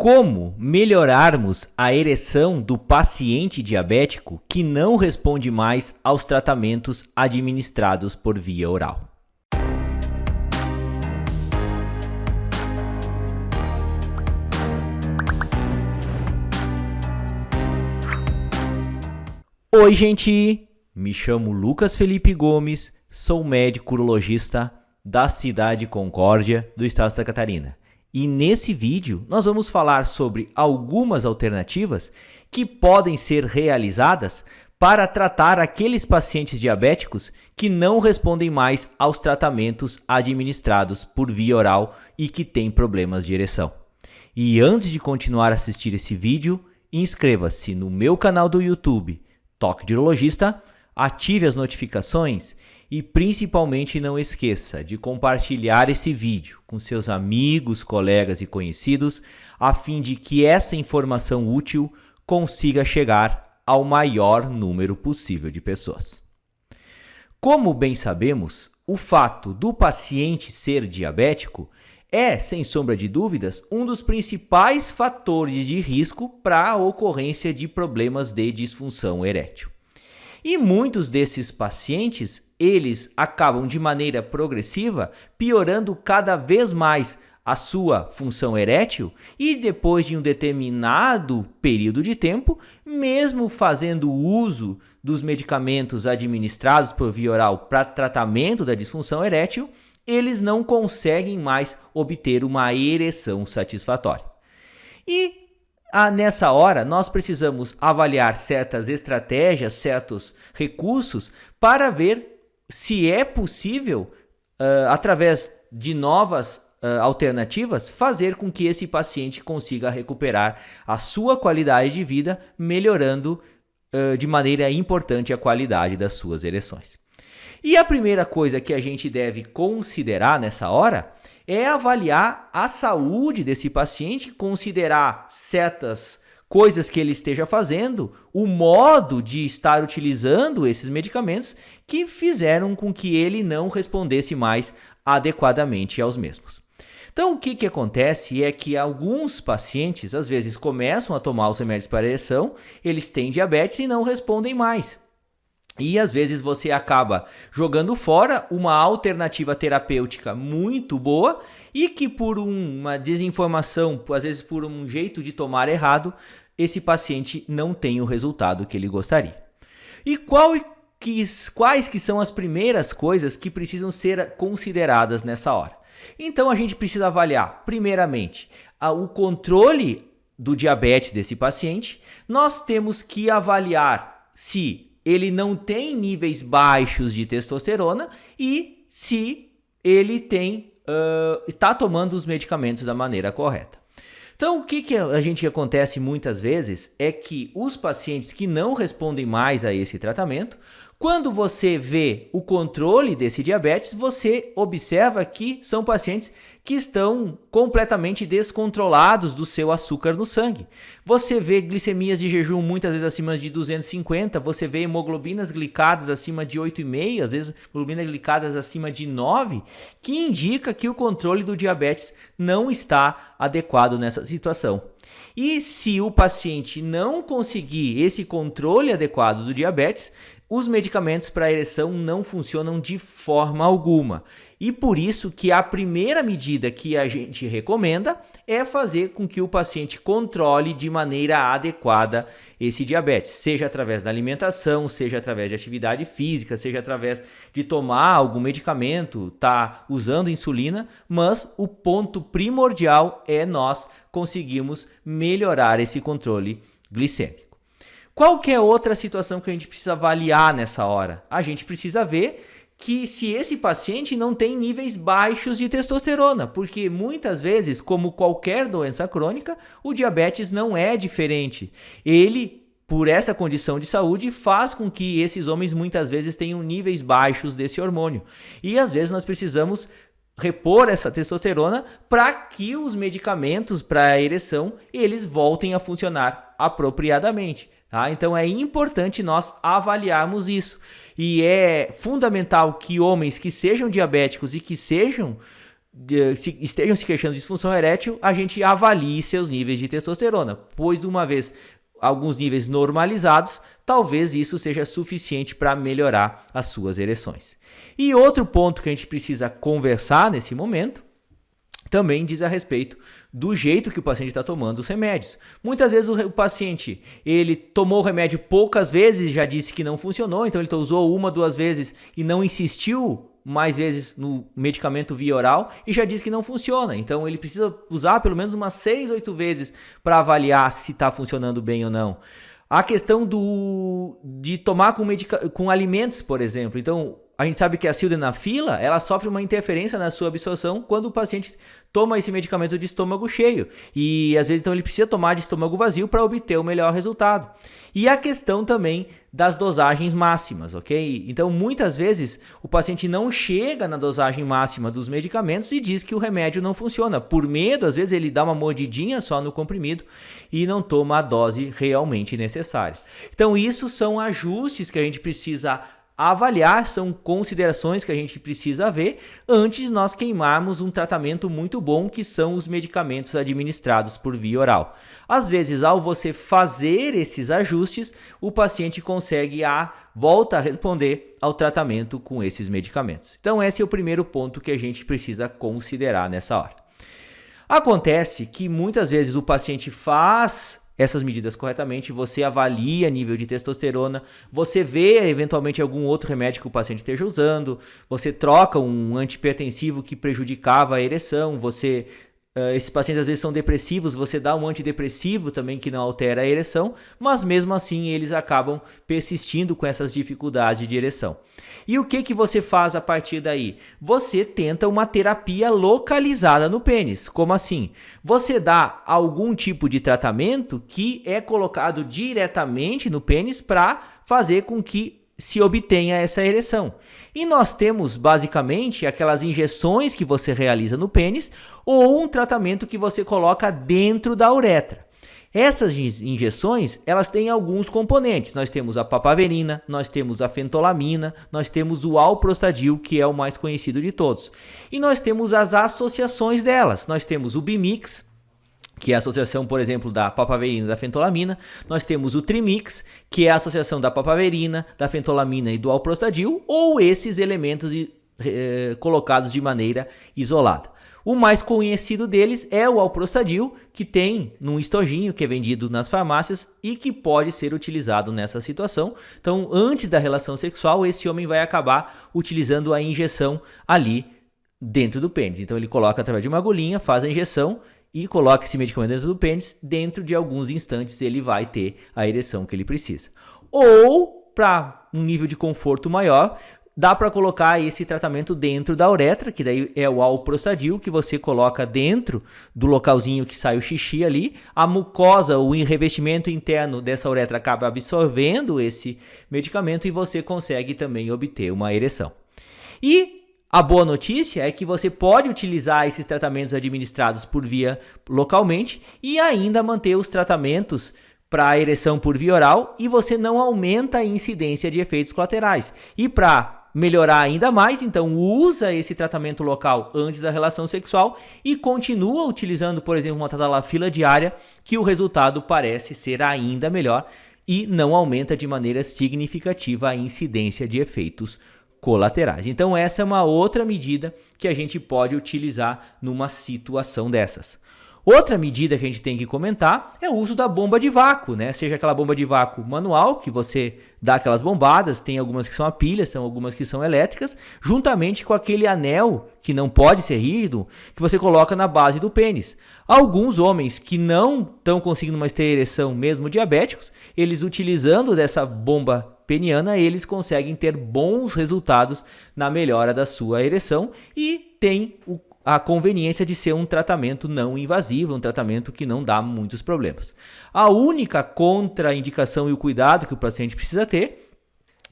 Como melhorarmos a ereção do paciente diabético que não responde mais aos tratamentos administrados por via oral? Oi, gente! Me chamo Lucas Felipe Gomes, sou médico urologista da cidade de Concórdia, do estado de Santa Catarina. E nesse vídeo nós vamos falar sobre algumas alternativas que podem ser realizadas para tratar aqueles pacientes diabéticos que não respondem mais aos tratamentos administrados por via oral e que têm problemas de ereção. E antes de continuar a assistir esse vídeo, inscreva-se no meu canal do YouTube, Toque de Urologista, ative as notificações e principalmente não esqueça de compartilhar esse vídeo com seus amigos, colegas e conhecidos, a fim de que essa informação útil consiga chegar ao maior número possível de pessoas. Como bem sabemos, o fato do paciente ser diabético é, sem sombra de dúvidas, um dos principais fatores de risco para a ocorrência de problemas de disfunção erétil. E muitos desses pacientes, eles acabam de maneira progressiva piorando cada vez mais a sua função erétil e depois de um determinado período de tempo, mesmo fazendo uso dos medicamentos administrados por via oral para tratamento da disfunção erétil, eles não conseguem mais obter uma ereção satisfatória. E nessa hora, nós precisamos avaliar certas estratégias, certos recursos para ver se é possível, através de novas alternativas, fazer com que esse paciente consiga recuperar a sua qualidade de vida, melhorando de maneira importante a qualidade das suas ereções. E a primeira coisa que a gente deve considerar nessa hora é avaliar a saúde desse paciente, considerar certas coisas que ele esteja fazendo, o modo de estar utilizando esses medicamentos que fizeram com que ele não respondesse mais adequadamente aos mesmos. Então, o que acontece é que alguns pacientes, às vezes, começam a tomar os remédios para ereção, eles têm diabetes e não respondem mais. E às vezes você acaba jogando fora uma alternativa terapêutica muito boa e que por uma desinformação, às vezes por um jeito de tomar errado, esse paciente não tem o resultado que ele gostaria. E quais que são as primeiras coisas que precisam ser consideradas nessa hora? Então a gente precisa avaliar, primeiramente, o controle do diabetes desse paciente. Nós temos que avaliar se ele não tem níveis baixos de testosterona e se ele está tomando os medicamentos da maneira correta. Então, o que a gente acontece muitas vezes é que os pacientes que não respondem mais a esse tratamento, quando você vê o controle desse diabetes, você observa que são pacientes que estão completamente descontrolados do seu açúcar no sangue. Você vê glicemias de jejum muitas vezes acima de 250, você vê hemoglobinas glicadas acima de 8,5, às vezes hemoglobinas glicadas acima de 9, que indica que o controle do diabetes não está adequado nessa situação. E se o paciente não conseguir esse controle adequado do diabetes, os medicamentos para ereção não funcionam de forma alguma. E por isso que a primeira medida que a gente recomenda é fazer com que o paciente controle de maneira adequada esse diabetes, seja através da alimentação, seja através de atividade física, seja através de tomar algum medicamento, tá usando insulina, mas o ponto primordial é nós conseguirmos melhorar esse controle glicêmico. Qual que é outra situação que a gente precisa avaliar nessa hora? A gente precisa ver que se esse paciente não tem níveis baixos de testosterona, porque muitas vezes, como qualquer doença crônica, o diabetes não é diferente. Ele, por essa condição de saúde, faz com que esses homens muitas vezes tenham níveis baixos desse hormônio. E às vezes nós precisamos repor essa testosterona para que os medicamentos para a ereção eles voltem a funcionar apropriadamente. Tá? Então é importante nós avaliarmos isso. E é fundamental que homens que sejam diabéticos e que sejam estejam se queixando de disfunção erétil, a gente avalie seus níveis de testosterona, pois uma vez alguns níveis normalizados, talvez isso seja suficiente para melhorar as suas ereções. E outro ponto que a gente precisa conversar nesse momento também diz a respeito do jeito que o paciente está tomando os remédios. Muitas vezes o paciente ele tomou o remédio poucas vezes e já disse que não funcionou, então ele usou 1, 2 vezes e não insistiu mais vezes no medicamento via oral e já disse que não funciona. Então ele precisa usar pelo menos umas 6, 8 vezes para avaliar se está funcionando bem ou não. A questão de tomar com alimentos, por exemplo. Então, a gente sabe que a sildenafila, ela sofre uma interferência na sua absorção quando o paciente toma esse medicamento de estômago cheio. E, às vezes, então, ele precisa tomar de estômago vazio para obter o melhor resultado. E a questão também das dosagens máximas, ok? Então, muitas vezes, o paciente não chega na dosagem máxima dos medicamentos e diz que o remédio não funciona. Por medo, às vezes, ele dá uma mordidinha só no comprimido e não toma a dose realmente necessária. Então, isso são ajustes que a gente precisa avaliar, são considerações que a gente precisa ver antes de nós queimarmos um tratamento muito bom, que são os medicamentos administrados por via oral. Às vezes, ao você fazer esses ajustes, o paciente consegue volta a responder ao tratamento com esses medicamentos. Então, esse é o primeiro ponto que a gente precisa considerar nessa hora. Acontece que muitas vezes o paciente faz essas medidas corretamente, você avalia nível de testosterona, você vê eventualmente algum outro remédio que o paciente esteja usando, você troca um antihipertensivo que prejudicava a ereção, esses pacientes às vezes são depressivos, você dá um antidepressivo também que não altera a ereção, mas mesmo assim eles acabam persistindo com essas dificuldades de ereção. E o que você faz a partir daí? Você tenta uma terapia localizada no pênis. Como assim? Você dá algum tipo de tratamento que é colocado diretamente no pênis para fazer com que se obtenha essa ereção. E nós temos basicamente aquelas injeções que você realiza no pênis ou um tratamento que você coloca dentro da uretra. Essas injeções, elas têm alguns componentes. Nós temos a papaverina, nós temos a fentolamina, nós temos o alprostadil, que é o mais conhecido de todos. E nós temos as associações delas. Nós temos o Bimix, que é a associação, por exemplo, da papaverina e da fentolamina. Nós temos o Trimix, que é a associação da papaverina, da fentolamina e do alprostadil, ou esses elementos colocados de maneira isolada. O mais conhecido deles é o alprostadil, que tem num estojinho que é vendido nas farmácias e que pode ser utilizado nessa situação. Então, antes da relação sexual, esse homem vai acabar utilizando a injeção ali dentro do pênis. Então, ele coloca através de uma agulhinha, faz a injeção e coloca esse medicamento dentro do pênis. Dentro de alguns instantes, ele vai ter a ereção que ele precisa. Ou, para um nível de conforto maior, dá para colocar esse tratamento dentro da uretra, que daí é o alprostadil, que você coloca dentro do localzinho que sai o xixi ali. A mucosa, o revestimento interno dessa uretra acaba absorvendo esse medicamento e você consegue também obter uma ereção. E a boa notícia é que você pode utilizar esses tratamentos administrados por via localmente e ainda manter os tratamentos para a ereção por via oral e você não aumenta a incidência de efeitos colaterais. E para melhorar ainda mais, então usa esse tratamento local antes da relação sexual e continua utilizando, por exemplo, uma tadalafila diária, que o resultado parece ser ainda melhor e não aumenta de maneira significativa a incidência de efeitos colaterais. Então essa é uma outra medida que a gente pode utilizar numa situação dessas. Outra medida que a gente tem que comentar é o uso da bomba de vácuo, né? Seja aquela bomba de vácuo manual, que você dá aquelas bombadas, tem algumas que são a pilha, são algumas que são elétricas, juntamente com aquele anel, que não pode ser rígido, que você coloca na base do pênis. Alguns homens que não estão conseguindo mais ter ereção, mesmo diabéticos, eles utilizando dessa bomba peniana, eles conseguem ter bons resultados na melhora da sua ereção e tem a conveniência de ser um tratamento não invasivo, um tratamento que não dá muitos problemas. A única contraindicação e o cuidado que o paciente precisa ter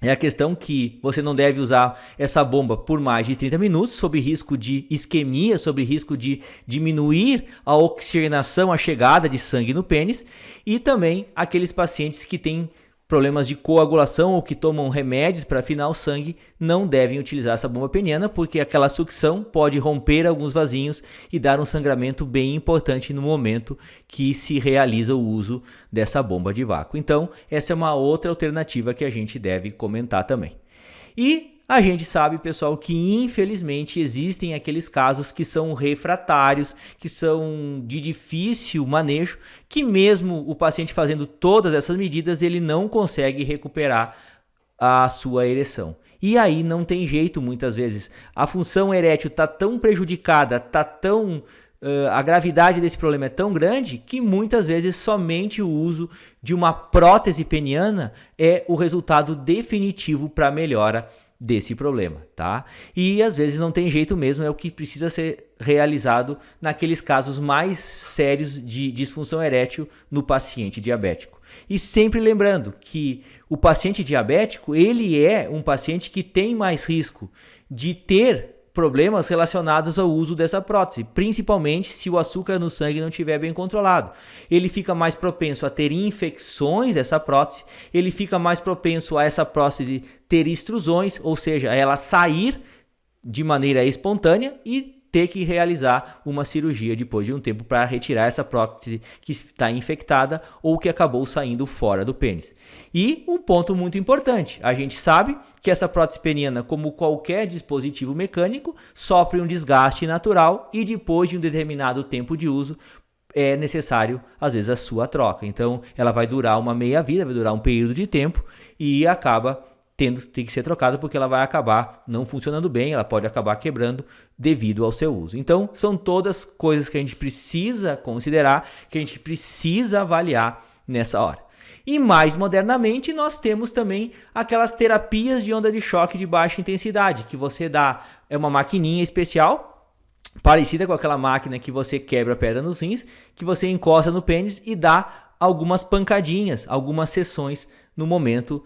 é a questão que você não deve usar essa bomba por mais de 30 minutos, sob risco de isquemia, sob risco de diminuir a oxigenação, a chegada de sangue no pênis, e também aqueles pacientes que têm problemas de coagulação ou que tomam remédios para afinar o sangue não devem utilizar essa bomba peniana, porque aquela sucção pode romper alguns vasinhos e dar um sangramento bem importante no momento que se realiza o uso dessa bomba de vácuo. Então, essa é uma outra alternativa que a gente deve comentar também. E a gente sabe, pessoal, que infelizmente existem aqueles casos que são refratários, que são de difícil manejo, que mesmo o paciente fazendo todas essas medidas, ele não consegue recuperar a sua ereção. E aí não tem jeito muitas vezes. A função erétil está tão prejudicada, a gravidade desse problema é tão grande que muitas vezes somente o uso de uma prótese peniana é o resultado definitivo para a melhora desse problema, tá? E às vezes não tem jeito mesmo, é o que precisa ser realizado naqueles casos mais sérios de disfunção erétil no paciente diabético. E sempre lembrando que o paciente diabético, ele é um paciente que tem mais risco de ter problemas relacionados ao uso dessa prótese, principalmente se o açúcar no sangue não estiver bem controlado. Ele fica mais propenso a ter infecções dessa prótese, ele fica mais propenso a essa prótese ter extrusões, ou seja, ela sair de maneira espontânea e ter que realizar uma cirurgia depois de um tempo para retirar essa prótese que está infectada ou que acabou saindo fora do pênis. E um ponto muito importante, a gente sabe que essa prótese peniana, como qualquer dispositivo mecânico, sofre um desgaste natural e depois de um determinado tempo de uso é necessário, às vezes, a sua troca. Então, ela vai durar uma meia-vida, vai durar um período de tempo e acaba tem que ser trocada porque ela vai acabar não funcionando bem, ela pode acabar quebrando devido ao seu uso. Então, são todas coisas que a gente precisa considerar, que a gente precisa avaliar nessa hora. E mais modernamente, nós temos também aquelas terapias de onda de choque de baixa intensidade, que você dá, é uma maquininha especial, parecida com aquela máquina que você quebra a pedra nos rins, que você encosta no pênis e dá algumas pancadinhas, algumas sessões no momento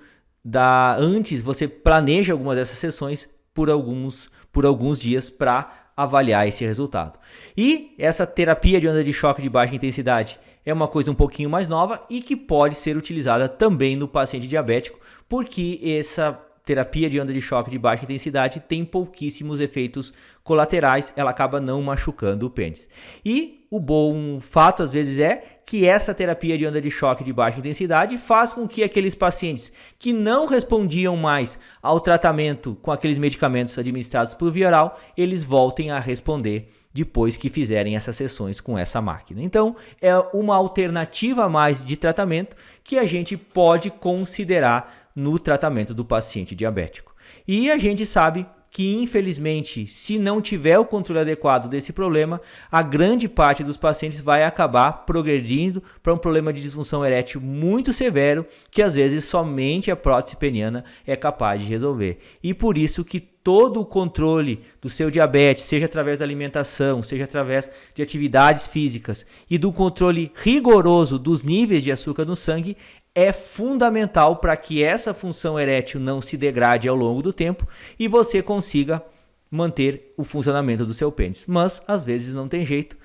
antes você planeja algumas dessas sessões por alguns dias para avaliar esse resultado. E essa terapia de onda de choque de baixa intensidade é uma coisa um pouquinho mais nova e que pode ser utilizada também no paciente diabético, porque essa terapia de onda de choque de baixa intensidade tem pouquíssimos efeitos colaterais, ela acaba não machucando o pênis. E o bom fato às vezes é que essa terapia de onda de choque de baixa intensidade faz com que aqueles pacientes que não respondiam mais ao tratamento com aqueles medicamentos administrados por via oral, eles voltem a responder depois que fizerem essas sessões com essa máquina. Então, é uma alternativa a mais de tratamento que a gente pode considerar no tratamento do paciente diabético. E a gente sabe que, infelizmente, se não tiver o controle adequado desse problema, a grande parte dos pacientes vai acabar progredindo para um problema de disfunção erétil muito severo, que às vezes somente a prótese peniana é capaz de resolver. E por isso que todo o controle do seu diabetes, seja através da alimentação, seja através de atividades físicas e do controle rigoroso dos níveis de açúcar no sangue, é fundamental para que essa função erétil não se degrade ao longo do tempo e você consiga manter o funcionamento do seu pênis. Mas, às vezes, não tem jeito.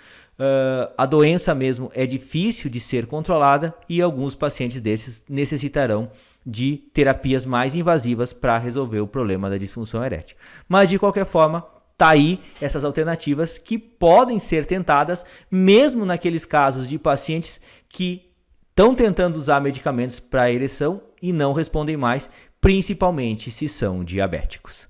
A doença mesmo é difícil de ser controlada e alguns pacientes desses necessitarão de terapias mais invasivas para resolver o problema da disfunção erétil. Mas, de qualquer forma, tá aí essas alternativas que podem ser tentadas mesmo naqueles casos de pacientes que estão tentando usar medicamentos para ereção e não respondem mais, principalmente se são diabéticos.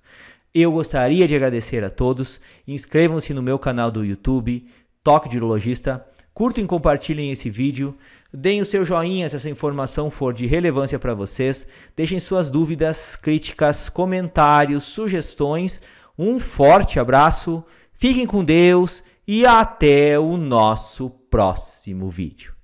Eu gostaria de agradecer a todos, inscrevam-se no meu canal do YouTube, Toque de Urologista, curtam e compartilhem esse vídeo, deem o seu joinha se essa informação for de relevância para vocês, deixem suas dúvidas, críticas, comentários, sugestões, um forte abraço, fiquem com Deus e até o nosso próximo vídeo.